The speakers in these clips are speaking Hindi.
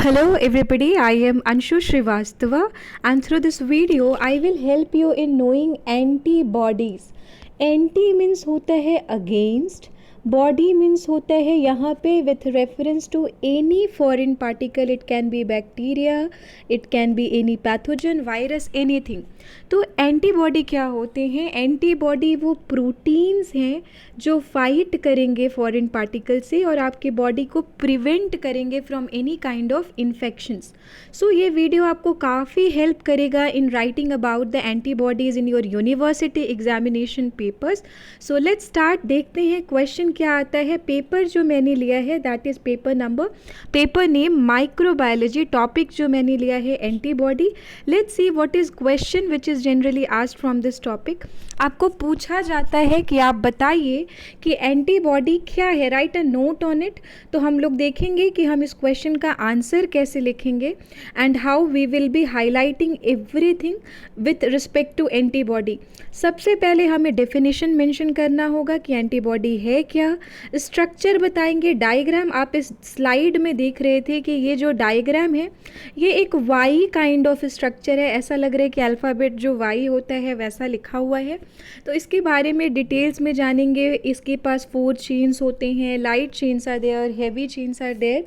Hello everybody, I am Anshu Srivastava and through this video I will help you in knowing antibodies. Anti means होता है against, body means होता है यहाँ पे with reference to any foreign particle, it can be bacteria, it can be any pathogen, virus, anything. तो एंटीबॉडी क्या होते हैं? एंटीबॉडी वो प्रोटीन्स हैं जो फाइट करेंगे फॉरेन पार्टिकल से और आपके बॉडी को प्रिवेंट करेंगे from any kind of infections. So ये वीडियो आपको काफ़ी हेल्प करेगा in writing about the antibodies in your university examination papers. So let's start. देखते हैं क्वेश्चन क्या आता है. पेपर जो मैंने लिया है that is paper name microbiology. Topic जो मैंने लिया है antibody. Let's see what is question which is generally asked from this topic. आपको पूछा जाता है कि आप बताइए कि एंटीबॉडी क्या है. Right a note on it. तो हम लोग देखेंगे कि हम इस क्वेश्चन का आंसर कैसे लिखेंगे and how we will be highlighting everything with respect to antibody. सबसे पहले हमें डेफिनेशन मेंशन करना होगा कि एंटीबॉडी है क्या. स्ट्रक्चर बताएंगे. डायग्राम आप इस स्लाइड में देख रहे थे कि ये जो डायग्राम है ये एक वाई काइंड ऑफ स्ट्रक्चर है. ऐसा लग रहा है कि अल्फ़ाबेट जो वाई होता है वैसा लिखा हुआ है. तो इसके बारे में डिटेल्स में जानेंगे. इसके पास 4 चेन्स होते हैं. Light chains are there, heavy chains are there.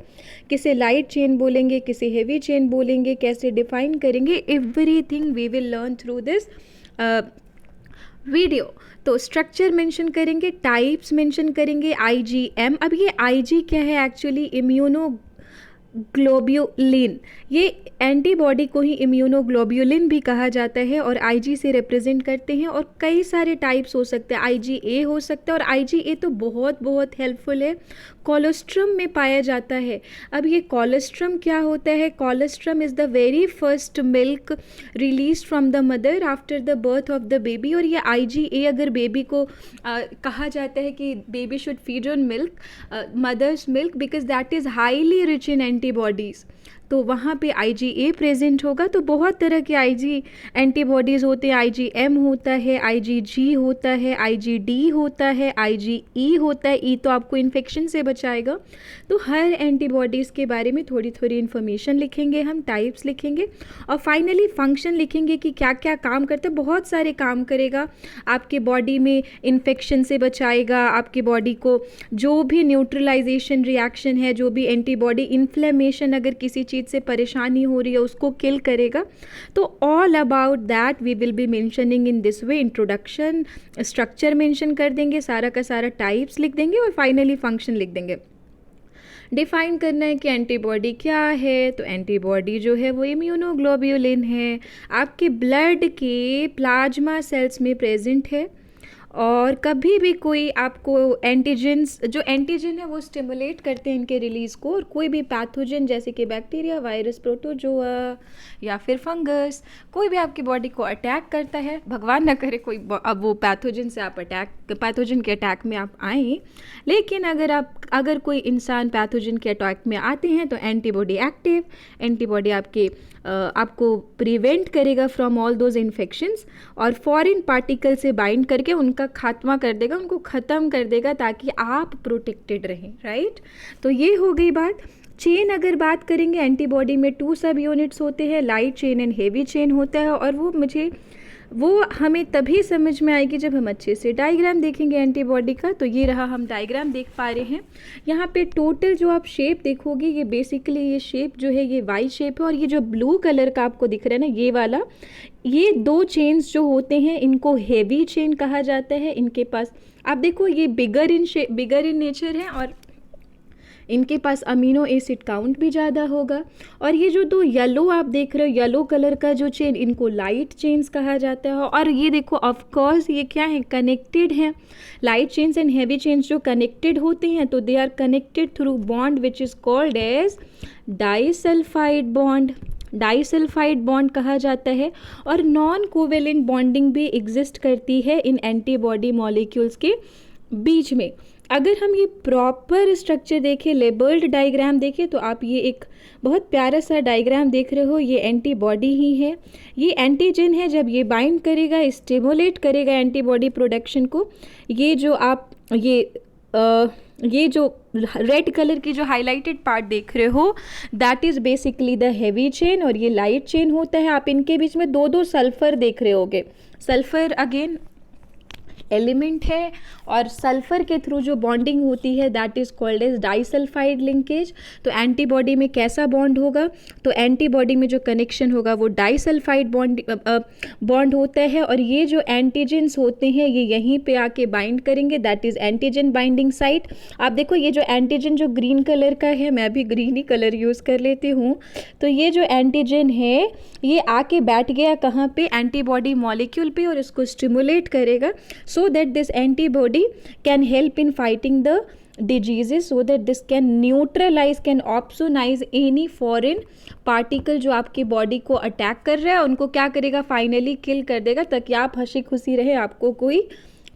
किसे लाइट चेन बोलेंगे, किसे हैवी चेन बोलेंगे, कैसे डिफाइन करेंगे, everything we will learn through this video. तो स्ट्रक्चर मेंशन करेंगे, टाइप्स मेंशन करेंगे, IgM. अब ये IG क्या है? Actually immunoglobulin. ये एंटीबॉडी को ही इम्यूनोग्लोब्युलिन भी कहा जाता है और IG से रिप्रेजेंट करते हैं. और कई सारे टाइप्स हो सकते हैं. IgA हो सकता है और IgA तो बहुत बहुत हेल्पफुल है. कोलेस्ट्रम में पाया जाता है. अब ये कोलेस्ट्रम क्या होता है? Colostrum is the very first milk release from the mother after the birth of the baby. और ये IgA अगर बेबी को कहा जाता है कि baby should feed on milk, mother's milk, because that is highly rich in antibodies. तो वहाँ पे IgA प्रेजेंट होगा. तो बहुत तरह के IG एंटीबॉडीज़ होते हैं. IgM होता है, IgG होता है, IgD होता है, IgE होता है. E तो आपको इन्फेक्शन से बचाएगा. तो हर एंटीबॉडीज़ के बारे में थोड़ी थोड़ी इन्फॉर्मेशन लिखेंगे हम, टाइप्स लिखेंगे और फाइनली फंक्शन लिखेंगे कि क्या क्या काम करता है. बहुत सारे काम करेगा. आपके बॉडी में इन्फेक्शन से बचाएगा, आपके बॉडी को जो भी न्यूट्रलाइजेशन रिएक्शन है, जो भी एंटीबॉडी इन्फ्लेमेशन, अगर किसी चीज़ से परेशानी हो रही है उसको किल करेगा. तो all about that we will be mentioning in this way. Introduction, structure mention कर देंगे, सारा का सारा टाइप्स लिख देंगे और फाइनली फंक्शन लिख देंगे. डिफाइन करना है कि एंटीबॉडी क्या है. तो एंटीबॉडी जो है वो इम्यूनोग्लोब्युलिन है, आपके ब्लड के प्लाज्मा सेल्स में प्रेजेंट है. और कभी भी कोई आपको एंटीजन्स, जो एंटीजन है वो स्टिमुलेट करते हैं इनके रिलीज़ को. और कोई भी पैथोजन जैसे कि बैक्टीरिया, वायरस, प्रोटोजोआ या फिर फंगस, कोई भी आपकी बॉडी को अटैक करता है, भगवान ना करे कोई अब वो पैथोजन से आप पैथोजन के अटैक में आप आएँ. लेकिन अगर कोई इंसान पैथोजन के अटैक में आते हैं तो एंटीबॉडी एक्टिव. एंटीबॉडी आपको प्रिवेंट करेगा फ्रॉम ऑल दोज इन्फेक्शंस और फॉरेन पार्टिकल से बाइंड करके उनका खात्मा कर देगा, उनको ख़त्म कर देगा ताकि आप प्रोटेक्टेड रहें. राइट. तो ये हो गई बात. चेन अगर बात करेंगे, एंटीबॉडी में 2 सब यूनिट्स होते हैं, light chain and heavy chain होता है. और वो हमें तभी समझ में आएगी जब हम अच्छे से डायग्राम देखेंगे एंटीबॉडी का. तो ये रहा, हम डायग्राम देख पा रहे हैं. यहाँ पे टोटल जो आप शेप देखोगे ये बेसिकली ये शेप जो है ये वाई शेप है. और ये जो ब्लू कलर का आपको दिख रहा है ना, ये वाला, ये 2 चेन्स जो होते हैं इनको हेवी चेन कहा जाता है. इनके पास आप देखो ये बिगर इन नेचर है और इनके पास अमीनो एसिड काउंट भी ज़्यादा होगा. और ये जो 2 येलो आप देख रहे हो, येलो कलर का जो चेन, इनको लाइट चेन्स कहा जाता है. और ये देखो ऑफ कोर्स ये क्या है, कनेक्टेड हैं. Light chains and heavy chains जो कनेक्टेड होते हैं तो they are connected through bond which is called as disulphide bond. Disulphide bond कहा जाता है. और नॉन कोवेलेंट बॉन्डिंग भी एग्जिस्ट करती है इन एंटीबॉडी मॉलिक्यूल्स के बीच में. अगर हम ये प्रॉपर स्ट्रक्चर देखें, लेबल्ड डायग्राम देखें, तो आप ये एक बहुत प्यारा सा डायग्राम देख रहे हो. ये एंटीबॉडी ही है, ये एंटीजन है. जब ये बाइंड करेगा, स्टिमुलेट करेगा एंटीबॉडी प्रोडक्शन को. ये जो आप ये ये जो रेड कलर की जो हाईलाइटेड पार्ट देख रहे हो that is basically the heavy chain, और ये लाइट चेन होता है। आप इनके बीच में दो दो सल्फ़र देख रहे होगे। सल्फ़र अगेन एलिमेंट है, और सल्फ़र के थ्रू जो बॉन्डिंग होती है that is called as disulphide linkage. तो एंटीबॉडी में कैसा बॉन्ड होगा, तो एंटीबॉडी में जो कनेक्शन होगा वो डाइसल्फाइड बॉन्ड होता है, और ये जो एंटीजेंस होते हैं ये यहीं पे आके बाइंड करेंगे, that is antigen binding site. आप देखो ये जो एंटीजन जो ग्रीन कलर का है, मैं भी ग्रीन ही कलर यूज़ कर लेती हूँ, तो ये जो एंटीजन है ये आके बैठ गया कहाँ पे, एंटीबॉडी मॉलिक्यूल पे, और इसको स्टिमुलेट करेगा so that this antibody can help in fighting the diseases, so that this can neutralize, can opsonize any foreign particle जो आपकी बॉडी को अटैक कर रहा है, उनको क्या करेगा, फाइनली किल कर देगा, ताकि आप हंसी खुशी रहे, आपको कोई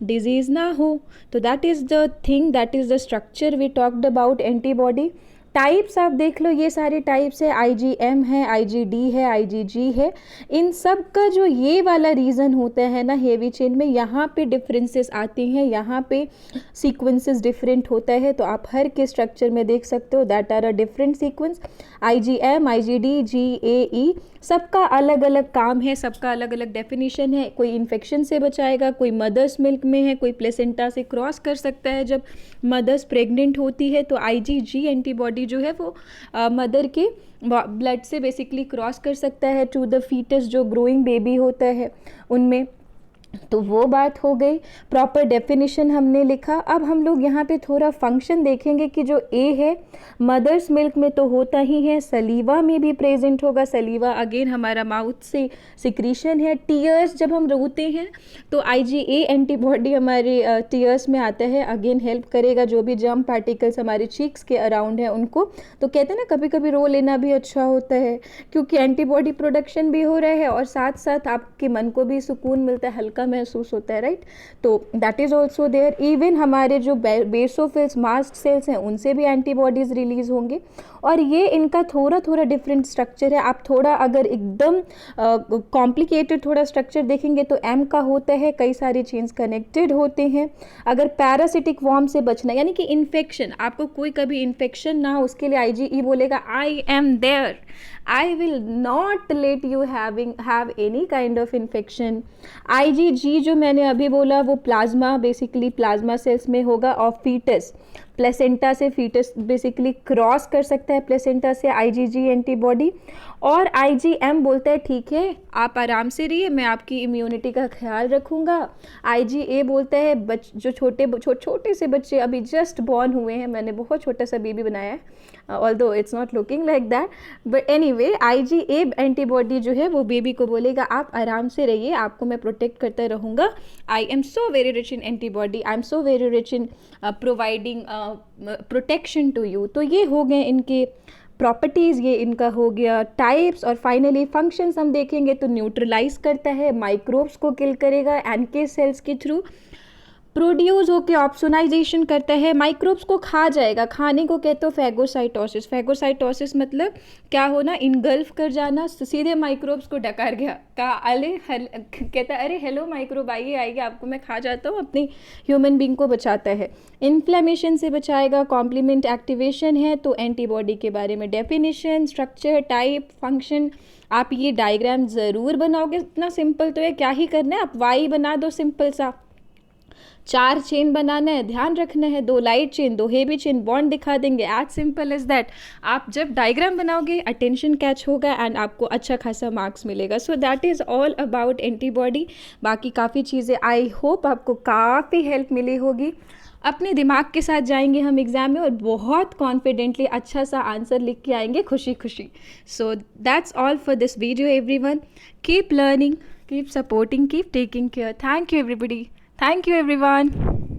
डिजीज़ ना हो। तो that is the thing, that is the structure we talked about antibody. Types आप देख लो, ये सारे टाइप्स है, IgM है, IgD है, IgG है। इन सब का जो ये वाला रीज़न होता है ना हेवी चेन में, यहाँ पे डिफरेंसेस आती हैं, यहाँ पे सीक्वेंसेस डिफरेंट होता है। तो आप हर के स्ट्रक्चर में देख सकते हो that are a different sequence. IgM, IgD, GAE सबका अलग अलग काम है, सबका अलग अलग डेफिनेशन है। कोई इन्फेक्शन से बचाएगा, कोई मदर्स मिल्क में है, कोई प्लेसेंटा से क्रॉस कर सकता है जब मदर्स प्रेग्नेंट होती है। तो IgG एंटीबॉडी जो है वो मदर के ब्लड से बेसिकली क्रॉस कर सकता है टू द फीटस, जो ग्रोइंग बेबी होता है उनमें। तो वो बात हो गई, प्रॉपर डेफिनेशन हमने लिखा। अब हम लोग यहाँ पे थोड़ा फंक्शन देखेंगे कि जो ए है मदर्स मिल्क में तो होता ही है, सलीवा में भी प्रेजेंट होगा। सलीवा अगेन हमारा माउथ से सिक्रीशन है। टीयर्स जब हम रोते हैं तो IgA एंटीबॉडी हमारे टीयर्स में आता है, अगेन हेल्प करेगा जो भी जर्म पार्टिकल्स हमारे चीक्स के अराउंड है उनको। तो कहते हैं ना कभी कभी रो लेना भी अच्छा होता है, क्योंकि एंटीबॉडी प्रोडक्शन भी हो रहा है और साथ साथ आपके मन को भी सुकून मिलता है, हल्का महसूस होता है, राइट। तो that is also there. Even हमारे जो बेसोफिल्स मास्ट सेल्स हैं उनसे भी एंटीबॉडीज़ रिलीज होंगे, और ये इनका थोड़ा थोड़ा डिफरेंट स्ट्रक्चर है। आप थोड़ा अगर एकदम कॉम्प्लिकेटेड थोड़ा स्ट्रक्चर देखेंगे तो M का होता है, कई सारे चेन्स कनेक्टेड होते हैं। अगर पैरासिटिक वॉर्म से बचना, यानी कि इन्फेक्शन, आपको कोई कभी इन्फेक्शन ना हो, उसके लिए IgE बोलेगा I am there, I will not let you have any kind of infection। IgG जो मैंने अभी बोला वो प्लाज्मा, बेसिकली प्लाज्मा सेल्स में होगा, और फीटस, प्लेसेंटा से फीटस बेसिकली क्रॉस कर सकता है प्लेसेंटा से IgG एंटीबॉडी। और IgM बोलता है ठीक है आप आराम से रहिए, मैं आपकी इम्यूनिटी का ख्याल रखूँगा। IgA बोलता है जो छोटे से बच्चे अभी जस्ट बॉर्न हुए हैं, मैंने बहुत छोटा सा बेबी बनाया है, although it's not looking like that, but anyway IgA antibody जो है वो बेबी को बोलेगा आप आराम से रहिए, आपको मैं प्रोटेक्ट करता रहूँगा। I am so very rich in antibody, I am so very rich in providing protection to you. तो ये हो गए इनके प्रॉपर्टीज़, ये इनका हो गया टाइप्स। और फाइनली फंक्शंस हम देखेंगे तो न्यूट्रलाइज करता है, माइक्रोब्स को किल करेगा, NK सेल्स के थ्रू प्रोड्यूस होकर ऑप्सोनाइजेशन करता है, माइक्रोब्स को खा जाएगा। खाने को कहते हो फैगोसाइटोसिस। फैगोसाइटोसिस मतलब क्या होना, इनगल्फ कर जाना, सीधे माइक्रोब्स को डकार गया, कहा कहता अरे हेलो माइक्रोब आइए आइए, आपको मैं खा जाता हूँ, अपनी ह्यूमन बींग को बचाता है। इन्फ्लेमेशन से बचाएगा, कॉम्प्लीमेंट एक्टिवेशन है। तो एंटीबॉडी के बारे में डेफिनेशन, स्ट्रक्चर, टाइप, फंक्शन, आप ये डायग्राम ज़रूर बनाओगे। इतना सिंपल तो है, क्या ही करना है, आप वाई बना दो सिंपल सा, 4 चेन बनाना है, ध्यान रखना है, 2 light chain 2 heavy chain, bond दिखा देंगे, एज सिंपल एज दैट। आप जब डायग्राम बनाओगे अटेंशन कैच होगा एंड आपको अच्छा खासा मार्क्स मिलेगा। So that is all about antibody. बाकी काफ़ी चीज़ें आई होप आपको काफ़ी हेल्प मिली होगी। अपने दिमाग के साथ जाएंगे हम एग्ज़ाम में और बहुत कॉन्फिडेंटली अच्छा सा आंसर लिख के आएंगे खुशी खुशी। So that's all for this video everyone. Keep learning, keep supporting, keep taking care. Thank you everybody. Thank you everyone.